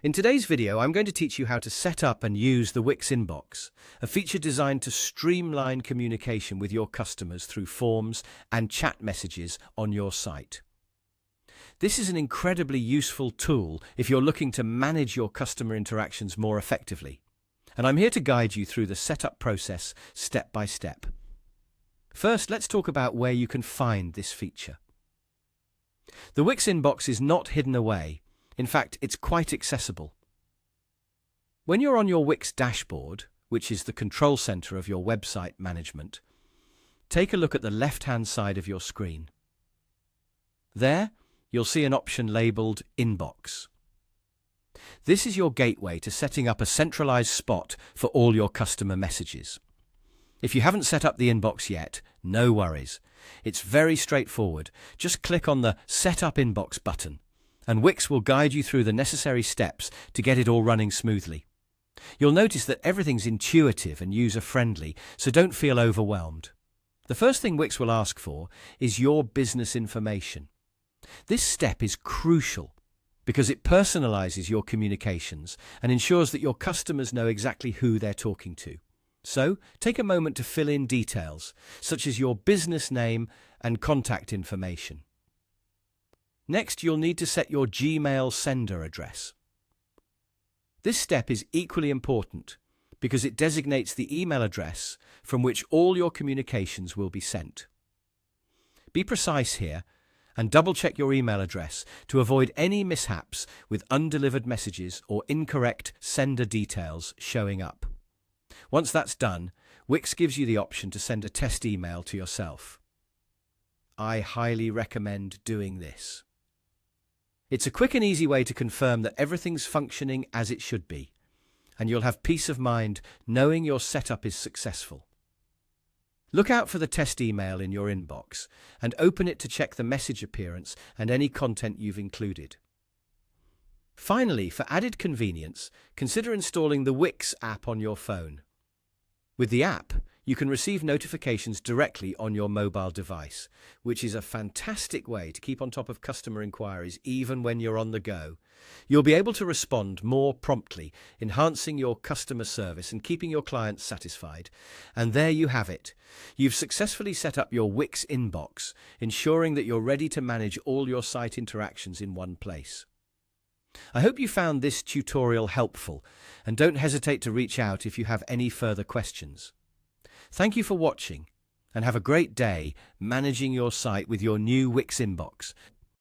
In today's video, I'm going to teach you how to set up and use the Wix Inbox, a feature designed to streamline communication with your customers through forms and chat messages on your site. This is an incredibly useful tool if you're looking to manage your customer interactions more effectively, and I'm here to guide you through the setup process step by step. First, let's talk about where you can find this feature. The Wix Inbox is not hidden away. In fact, it's quite accessible. When you're on your Wix dashboard, which is the control center of your website management, take a look at the left-hand side of your screen. There, you'll see an option labeled Inbox. This is your gateway to setting up a centralized spot for all your customer messages. If you haven't set up the inbox yet, no worries. It's very straightforward. Just click on the Set Up Inbox button, and Wix will guide you through the necessary steps to get it all running smoothly. You'll notice that everything's intuitive and user-friendly, so don't feel overwhelmed. The first thing Wix will ask for is your business information. This step is crucial because it personalizes your communications and ensures that your customers know exactly who they're talking to. So, take a moment to fill in details, such as your business name and contact information. Next, you'll need to set your Gmail sender address. This step is equally important because it designates the email address from which all your communications will be sent. Be precise here and double-check your email address to avoid any mishaps with undelivered messages or incorrect sender details showing up. Once that's done, Wix gives you the option to send a test email to yourself. I highly recommend doing this. It's a quick and easy way to confirm that everything's functioning as it should be, and you'll have peace of mind knowing your setup is successful. Look out for the test email in your inbox and open it to check the message appearance and any content you've included. Finally, for added convenience, consider installing the Wix app on your phone. With the app, you can receive notifications directly on your mobile device, which is a fantastic way to keep on top of customer inquiries even when you're on the go. You'll be able to respond more promptly, enhancing your customer service and keeping your clients satisfied. And there you have it. You've successfully set up your Wix Inbox, ensuring that you're ready to manage all your site interactions in one place. I hope you found this tutorial helpful, and don't hesitate to reach out if you have any further questions. Thank you for watching, and have a great day managing your site with your new Wix Inbox.